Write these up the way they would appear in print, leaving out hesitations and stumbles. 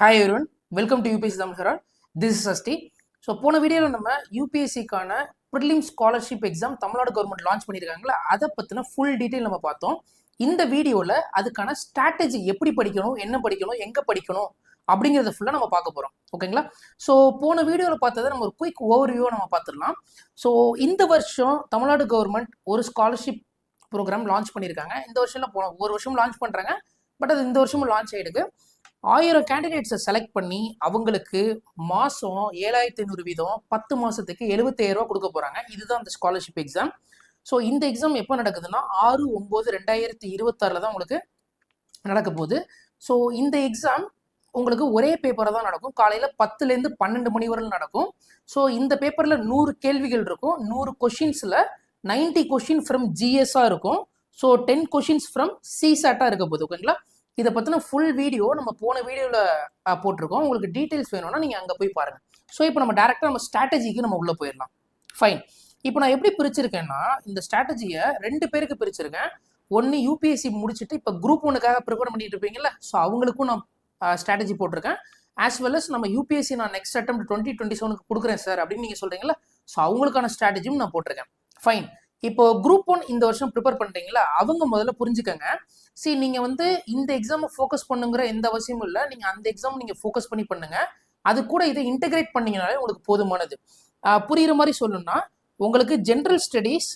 Hi everyone, welcome to UPSC Tamil Herald. This is Sashti. So போன வீடியோவில் நம்ம யூபிஎஸ்சிக்கான prelim scholarship exam Tamil Nadu government launch பண்ணியிருக்காங்களா, அதை பற்றின ஃபுல் டீட்டெயில் நம்ம பார்த்தோம். இந்த வீடியோவில் அதுக்கான ஸ்ட்ராட்டஜி எப்படி படிக்கணும், என்ன படிக்கணும், எங்கே படிக்கணும் அப்படிங்கிறத ஃபுல்லாக நம்ம பார்க்க போகிறோம். ஓகேங்களா? ஸோ போன வீடியோவில் பார்த்ததை நம்ம ஒரு குயிக் ஓவர்வியூவாக நம்ம பார்த்துடலாம். ஸோ இந்த வருஷம் தமிழ்நாடு கவர்மெண்ட் ஒரு ஸ்காலர்ஷிப் ப்ரோக்ராம் லான்ச் பண்ணியிருக்காங்க. இந்த வருஷம்ல ஒரு வருஷம் லான்ச் பண்ணுறாங்க, பட் அது இந்த வருஷமும் லான்ச் ஆகிடுது. 1000 கேண்டிடேட்ஸை செலக்ட் பண்ணி அவங்களுக்கு மாதம் 7500 வீதம் 10 மாதத்துக்கு 75,000 ரூபா கொடுக்க போகிறாங்க. இதுதான் அந்த ஸ்காலர்ஷிப் எக்ஸாம். ஸோ இந்த எக்ஸாம் எப்போ நடக்குதுன்னா 6/9/2026 தான் உங்களுக்கு நடக்க போகுது. ஸோ இந்த எக்ஸாம் உங்களுக்கு ஒரே பேப்பரை தான் நடக்கும். காலையில் 10லேருந்து 12 மணி வரையில் நடக்கும். ஸோ இந்த பேப்பரில் 100 கேள்விகள் இருக்கும். 100 கொஷின்ஸில் 90 கொஷின் ஃப்ரம் ஜிஎஸ்ஸாக இருக்கும். ஸோ 10 கொஷின்ஸ் ஃப்ரம் சிசாட்டாக இருக்க போகுது. ஓகேங்களா? இதை பற்றின ஃபுல் வீடியோ நம்ம போன வீடியோவில் போட்டிருக்கோம். உங்களுக்கு டீட்டெயில்ஸ் வேணும்னா நீங்கள் அங்கே போய் பாருங்கள். ஸோ இப்போ நம்ம டேரெக்டாக நம்ம ஸ்ட்ராட்டஜிக்கு நம்ம உள்ளே போயிடலாம். ஃபைன். இப்போ நான் எப்படி பிரிச்சிருக்கேன்னா, இந்த ஸ்ட்ராட்டஜியை 2 பேருக்கு பிரிச்சிருக்கேன். ஒன்று யூபிஎஸ்சி முடிச்சுட்டு இப்போ குரூப் 1க்காக ப்ரிப்பேர் பண்ணிட்டு இருப்பீங்கல்ல, ஸோ அவங்களுக்கும் நான் ஸ்ட்ராட்டஜி போட்டிருக்கேன். ஆஸ் வெல் அஸ் நம்ம யூபிஎஸ்சி நான் நெக்ஸ்ட் அட்டெம்ப்ட் 2027க்கு கொடுக்குறேன் சார் அப்படின்னு நீங்கள் சொல்கிறீங்களா, ஸோ அவங்களுக்கான ஸ்ட்ராட்டஜியும் நான் போட்டிருக்கேன். ஃபைன். இப்போ குரூப் 1 இந்த வருஷம் ப்ரிப்பேர் பண்ணுறீங்களா, அவங்க முதல்ல புரிஞ்சுக்கங்க. சரி, நீங்கள் வந்து இந்த எக்ஸாமை ஃபோக்கஸ் பண்ணுங்கிற எந்த அவசியமும் இல்லை. நீங்கள் அந்த எக்ஸாம் நீங்கள் ஃபோக்கஸ் பண்ணி பண்ணுங்க. அது கூட இதை இன்டெகிரேட் பண்ணீங்கனாலே உங்களுக்கு போதுமானது. புரியுற மாதிரி சொல்லணும்னா, உங்களுக்கு ஜென்ரல் ஸ்டடீஸ்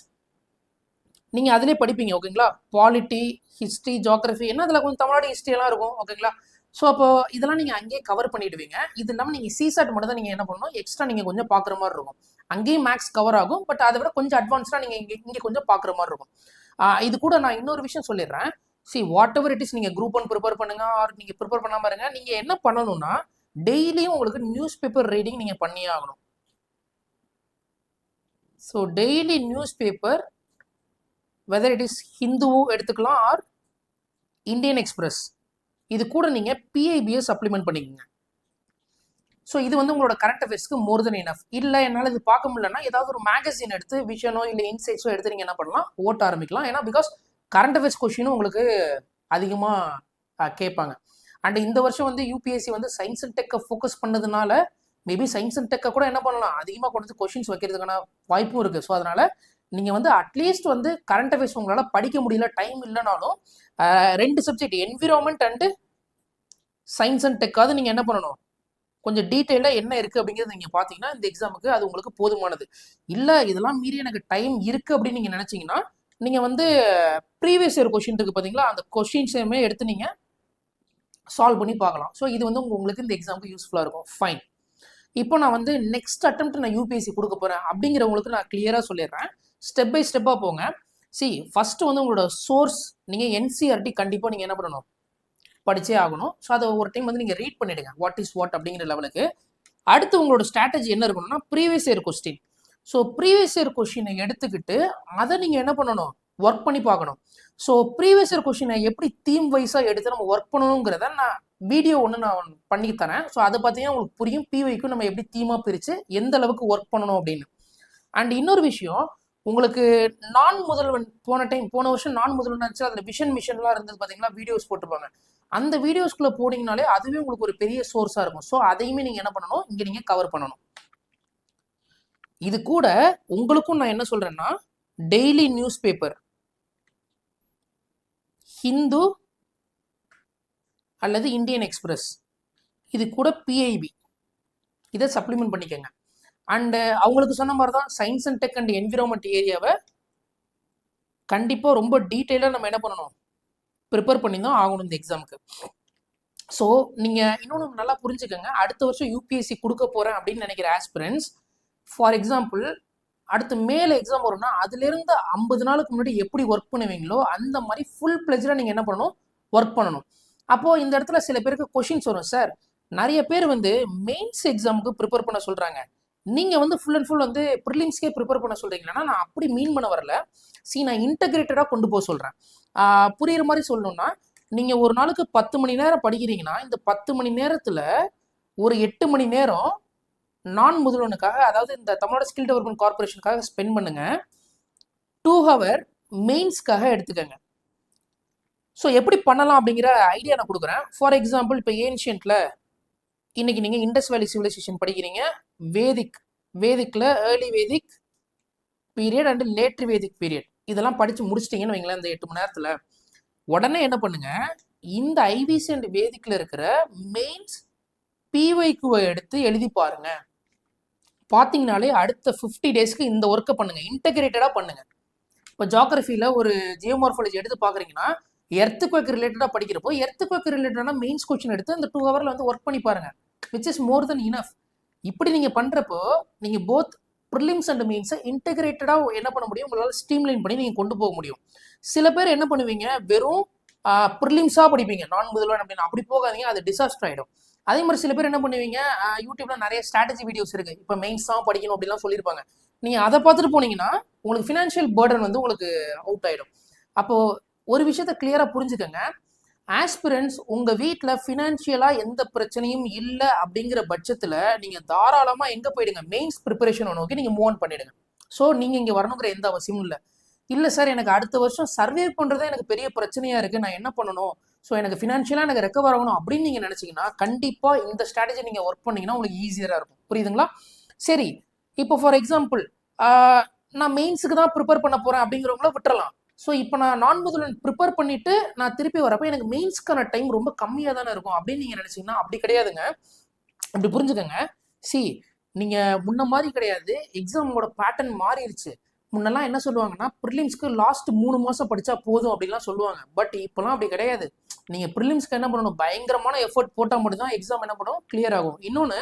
நீங்கள் அதிலே படிப்பீங்க. ஓகேங்களா? பாலிட்டி, ஹிஸ்ட்ரி, ஜியோகிரஃபி, என்ன அதில் கொஞ்சம் தமிழ்நாடு ஹிஸ்ட்ரியெல்லாம் இருக்கும். ஓகேங்களா? ஸோ அப்போ இதெல்லாம் நீங்கள் அங்கேயே கவர் பண்ணிடுவீங்க. இது இல்லாமல் நீங்கள் சிசாட் மட்டும் தான் நீங்கள் என்ன பண்ணணும், எக்ஸ்ட்ரா நீங்கள் கொஞ்சம் பார்க்குற மாதிரி இருக்கும். அங்கேயும் மேக்ஸ் கவர் ஆகும், பட் அதை விட கொஞ்சம் அட்வான்ஸ்டாக நீங்கள் இங்கே கொஞ்சம் பார்க்குற மாதிரி இருக்கும். இது கூட நான் இன்னொரு விஷயம் சொல்லிடுறேன். வாட் எவர் இட் இஸ், நீங்கள் குரூப் 1 ப்ரிப்பேர் பண்ணுங்க, ஆர் நீங்கள் ப்ரிப்பேர் பண்ணாமல் இருங்க. நீங்கள் என்ன பண்ணணும்னா, டெய்லியும் உங்களுக்கு நியூஸ் பேப்பர் ரீடிங் நீங்கள் பண்ணியே ஆகணும். So daily news paper, whether it is Hindu எடுத்துக்கலாம் ஆர் இந்தியன் எக்ஸ்பிரஸ், இது கூட நீங்கள் பிஐபிஎஸ் சப்ளிமெண்ட் பண்ணிக்கோங்க. ஸோ இது வந்து உங்களோட கரண்ட் அஃபேர்ஸ்க்கு மோர் தென் இனஃப். இல்லை என்னால் இது பார்க்க முடியலன்னா ஏதாவது ஒரு மேகசின் எடுத்து விஷனோ இல்லை இன்சைட்ஸோ எடுத்து நீங்கள் என்ன பண்ணலாம், ஓட்ட ஆரம்பிக்கலாம். ஏன்னா பிகாஸ் கரண்ட் அஃபேர்ஸ் கொஷினும் உங்களுக்கு அதிகமாக கேட்பாங்க. அண்ட் இந்த வருஷம் வந்து யூபிஎஸ்சி வந்து சயின்ஸ் அண்ட் டெக்கை ஃபோக்கஸ் பண்ணதுனால மேபி சயின்ஸ் அண்ட் டெக்கை கூட என்ன பண்ணலாம், அதிகமாக கொண்டு வந்து கொஷின்ஸ் வைக்கிறதுக்கான வாய்ப்பும் இருக்குது. ஸோ அதனால் நீங்கள் வந்து அட்லீஸ்ட் வந்து கரண்ட் அஃபேர்ஸ் உங்களால் படிக்க முடியல, டைம் இல்லைனாலும் 2 subject environment and science and டெக்காவது நீங்கள் என்ன பண்ணணும், கொஞ்சம் டீட்டெயிலாக என்ன இருக்குது அப்படிங்கிறது நீங்கள் பார்த்தீங்கன்னா இந்த எக்ஸாமுக்கு அது உங்களுக்கு போதுமானது. இல்லை இதெல்லாம் மீறி எனக்கு டைம் இருக்குது அப்படின்னு நீங்கள் நினச்சிங்கன்னா, நீங்கள் வந்து ப்ரீவியஸ் இயர் கொஷின் இருக்குது பார்த்தீங்களா, அந்த கொஷின்ஸையுமே எடுத்து நீங்கள் சால்வ் பண்ணி பார்க்கலாம். ஸோ இது வந்து உங்களுக்கு இந்த எக்ஸாமுக்கு யூஸ்ஃபுல்லாக இருக்கும். ஃபைன். இப்போ நான் வந்து நெக்ஸ்ட் அட்டெம்ப்ட் நான் யூபிஎஸ்சி கொடுக்க போகிறேன் அப்படிங்கிறவங்களுக்கு நான் கிளியராக சொல்லிடுறேன். ஸ்டெப் பை ஸ்டெப்பாக போங்க. ஃபஸ்ட்டு வந்து உங்களோட சோர்ஸ் நீங்கள் என்சிஆர்டி கண்டிப்பாக நீங்கள் என்ன பண்ணணும், படிச்சே ஆகணும். ஸோ அதை ஒரு டைம் வந்து நீங்கள் ரீட் பண்ணிடுங்க, வாட் இஸ் வாட் அப்படிங்கிற லெவலுக்கு. அடுத்து உங்களோட ஸ்ட்ராட்டஜி என்ன இருக்கணும்னா, previous year question. So previous year கொஸ்டினை எடுத்துக்கிட்டு அதை நீங்கள் என்ன பண்ணணும், ஒர்க் பண்ணி பார்க்கணும். ஸோ ப்ரீவியஸ் இயர் கொஸ்டினை எப்படி தீம் வைஸாக எடுத்து நம்ம ஒர்க் பண்ணணுங்கிறத நான் வீடியோ ஒன்று நான் பண்ணி தரேன். ஸோ அதை பார்த்தீங்கன்னா உங்களுக்கு புரியும், பிவைக்கும் நம்ம எப்படி தீமாக பிரித்து எந்த அளவுக்கு ஒர்க் பண்ணணும் அப்படின்னு. அண்ட் இன்னொரு விஷயம், உங்களுக்கு நான் முதல்வன் போன வருஷம் நான் முதல்வன் இருந்துச்சு, அதில் விஷன் மிஷன்லாம் இருந்தது பார்த்தீங்களா, வீடியோஸ் போட்டுப்பாங்க. அந்த வீடியோஸ்குள்ளே போனீங்கனாலே அதுவே உங்களுக்கு ஒரு பெரிய சோர்ஸாக இருக்கும். ஸோ அதையுமே நீங்கள் என்ன பண்ணணும், இங்கே நீங்கள் கவர் பண்ணணும். இது கூட உங்களுக்கும் நான் என்ன சொல்கிறேன்னா, டெய்லி நியூஸ் பேப்பர் ஹிந்து அல்லது இந்தியன் எக்ஸ்பிரஸ், இது கூட பிஐபி இதை சப்ளிமெண்ட் பண்ணிக்கோங்க. அண்டு அவங்களுக்கு சொன்ன மாதிரி தான் science and tech and environment ஏரியாவை கண்டிப்பாக ரொம்ப டீட்டெயிலாக நம்ம என்ன பண்ணணும், ப்ரிப்பேர் பண்ணி தான் ஆகணும் இந்த எக்ஸாமுக்கு. ஸோ நீங்கள் இன்னொன்று நல்லா புரிஞ்சுக்கோங்க, அடுத்த வருஷம் யூபிஎஸ்சி கொடுக்க போகிறேன் அப்படின்னு நினைக்கிற ஆஸ்பிரன்ஸ், ஃபார் எக்ஸாம்பிள் அடுத்து மேலே எக்ஸாம் வரும்னா அதுலேருந்து 50 நாளுக்கு முன்னாடி எப்படி ஒர்க் பண்ணுவீங்களோ அந்த மாதிரி ஃபுல் பிளெஜராக நீங்கள் என்ன பண்ணணும், ஒர்க் பண்ணணும். அப்போது இந்த இடத்துல சில பேருக்கு கொஷின்ஸ் வரும், சார் நிறைய பேர் வந்து மெயின்ஸ் எக்ஸாமுக்கு ப்ரிப்பேர் பண்ண சொல்கிறாங்க, நீங்கள் வந்து ஃபுல் அண்ட் ஃபுல் வந்து ப்ரிலிம்ஸ்க்கே ப்ரிப்பேர் பண்ண சொல்கிறீங்கன்னா நான் அப்படி மீன் பண்ண வரல. நான் இன்டகிரேட்டடாக கொண்டு போக சொல்கிறேன். புரியுற மாதிரி சொல்லணும்னா, நீங்கள் ஒரு நாளுக்கு 10 மணி நேரம் படிக்கிறீங்கன்னா இந்த 10 மணி நேரத்தில் ஒரு 8 மணி நேரம் நான் முதல்வனுக்காக, அதாவது இந்த தமிழ்நாடு ஸ்கில் டெவலப்மெண்ட் கார்பரேஷனுக்காக ஸ்பெண்ட் பண்ணுங்க. 2 ஹவர் மெயின்ஸ்க்காக எடுத்துக்கங்க. ஸோ எப்படி பண்ணலாம் அப்படிங்கிற ஐடியா நான் கொடுக்குறேன். ஃபார் எக்ஸாம்பிள் இப்போ ஏன்ஷியன்ட்ல இன்னைக்கு நீங்கள் இண்டஸ் வேலி சிவிலைசேஷன் படிக்கிறீங்க. வேதிக்கில் early Vedic period and later Vedic period இதெல்லாம் படித்து முடிச்சிட்டிங்கன்னு வைங்களேன் இந்த 8 மணி நேரத்தில். உடனே என்ன பண்ணுங்க, இந்த ஐவிசி அண்ட் வேதிக்கில் இருக்கிற மெயின்ஸ் பிஒய்க்குவை எடுத்து எழுதி பாருங்க. பார்த்தீங்கனாலே அடுத்த 50 டேஸ்க்கு இந்த ஒர்க்கை பண்ணுங்க, இன்டகிரேட்டடாக பண்ணுங்க. இப்போ ஜியோகிரஃபியில் ஒரு ஜியோமார்ஃபாலஜி எடுத்து பார்க்குறீங்கன்னா எர்த்குவேக் ரிலேட்டடாக படிக்கிறப்போ எர்த்குவேக் ரிலேட்டடான மெயின்ஸ் கொஸ்டின் எடுத்து அந்த 2 ஹவரில் வந்து ஒர்க் பண்ணி பாருங்க, which is more then enough. இப்படி நீங்கள் பண்ணுறப்போ நீங்கள் போத் ப்ரிலிம்ஸ் அண்ட் மெயின்ஸை இன்டகிரேட்டடாக என்ன பண்ண முடியும், உங்களால் ஸ்ட்ரீம்லைன் பண்ணி நீங்கள் கொண்டு போக முடியும். சில பேர் என்ன பண்ணுவீங்க, வெறும் ப்ரிலிம்ஸாக படிப்பீங்க, நான் முதல்வன் அப்படின்னு. அப்படி போகாதீங்க, அது டிசாஸ்டர் ஆகிடும். அதே மாதிரி சில பேர் என்ன பண்ணுவீங்க, யூடியூப்ல நிறைய ஸ்ட்ராட்டஜி வீடியோஸ் இருக்கு, இப்போ மெயின்ஸ் தான் படிக்கணும் அப்படிலாம் சொல்லியிருப்பாங்க. நீங்கள் அதை பார்த்துட்டு போனீங்கன்னா உங்களுக்கு ஃபினான்ஷியல் பேர்டன் வந்து உங்களுக்கு அவுட் ஆகிடும். அப்போது ஒரு விஷயத்த கிளியராக புரிஞ்சுக்கோங்க, ஆஸ்பிரன்ஸ் உங்கள் வீட்டில் ஃபினான்ஷியலாக எந்த பிரச்சனையும் இல்லை அப்படிங்கிற பட்சத்தில் நீங்கள் தாராளமாக எங்கே போயிடுங்க, மெயின்ஸ் ப்ரிப்பரேஷனை நோக்கி நீங்கள் மூவ் ஆன் பண்ணிடுங்க. ஸோ நீங்கள் இங்கே வரணுங்கிற எந்த அவசியமும் இல்லை. இல்லை சார் எனக்கு அடுத்த வருஷம் சர்வே பண்ணுறதே எனக்கு பெரிய பிரச்சனையாக இருக்குது, நான் என்ன பண்ணணும், ஸோ எனக்கு ஃபினான்ஷியலாக எனக்கு ரெக்கவர் ஆகணும் அப்படின்னு நீங்கள் நினச்சிங்கன்னா கண்டிப்பாக இந்த ஸ்ட்ராட்டஜி நீங்கள் ஒர்க் பண்ணிங்கன்னா உங்களுக்கு ஈஸியராக இருக்கும். புரியுதுங்களா? சரி, இப்போ ஃபார் எக்ஸாம்பிள் நான் மெயின்ஸுக்கு தான் ப்ரிப்பேர் பண்ண போகிறேன் அப்படிங்கிறவங்கள விட்டுறலாம். ஸோ இப்போ நான் முதல்ல ப்ரிப்பேர் பண்ணிவிட்டு நான் திருப்பி வரப்போ எனக்கு மெயின்ஸ்க்கான டைம் ரொம்ப கம்மியாக தானே இருக்கும் அப்படின்னு நீங்கள் நினச்சிங்கன்னா அப்படி கிடையாதுங்க. அப்படி புரிஞ்சுக்கோங்க. நீங்கள் முன்ன மாதிரி கிடையாது, எக்ஸாமோட பேட்டர்ன் மாறிடுச்சு. முன்னெல்லாம் என்ன சொல்லுவாங்கன்னா ப்ரிலிம்ஸ்க்கு லாஸ்ட் 3 மாதம் படித்தா போதும் அப்படின்லாம் சொல்லுவாங்க. பட் இப்போலாம் அப்படி கிடையாது. நீங்கள் ப்ரிலிம்ஸ்க்கு என்ன பண்ணணும், பயங்கரமான எஃபர்ட் போட்டால் மட்டும்தான் எக்ஸாம் என்ன பண்ணும், கிளியர் ஆகும். இன்னொன்று,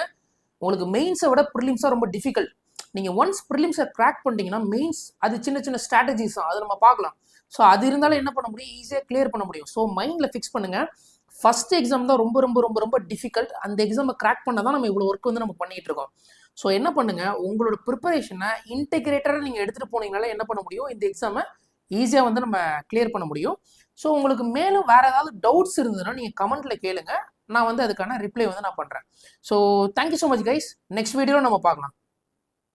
உங்களுக்கு மெயின்ஸை விட ப்ரிலிம்ஸாக ரொம்ப டிஃபிகல்ட். நீங்கள் ஒன்ஸ் ப்ரிலிம்ஸை கிராக் பண்ணிட்டீங்கன்னா மெயின்ஸ் அது சின்ன சின்ன ஸ்ட்ராட்டஜிஸ் தான், அதை நம்ம பார்க்கலாம். ஸோ அது இருந்தாலும் என்ன பண்ண முடியும், ஈஸியாக கிளியர் பண்ண முடியும். ஸோ மைண்டில் ஃபிக்ஸ் பண்ணுங்கள், ஃபர்ஸ்ட் எக்ஸாம் தான் ரொம்ப ரொம்ப ரொம்ப ரொம்ப டிஃபிகல்ட். அந்த எக்ஸாமை கிராக் பண்ண தான் நம்ம இவ்வளோ ஒர்க் வந்து நம்ம பண்ணிகிட்டு இருக்கோம். ஸோ என்ன பண்ணுங்க, உங்களோட ப்ரிப்பரேஷனை இன்டெகிரேட்டடாக நீங்கள் எடுத்துகிட்டு போனீங்கனால என்ன பண்ண முடியும், இந்த எக்ஸாமை ஈஸியாக வந்து நம்ம கிளியர் பண்ண முடியும். ஸோ உங்களுக்கு மேலும் வேறு ஏதாவது டவுட்ஸ் இருந்ததுன்னா நீங்கள் கமெண்ட்டில் கேளுங்க, நான் வந்து அதுக்கான ரிப்ளை வந்து நான் பண்ணுறேன். So thank you so much guys, next வீடியோவில் நம்ம பார்க்கலாம்.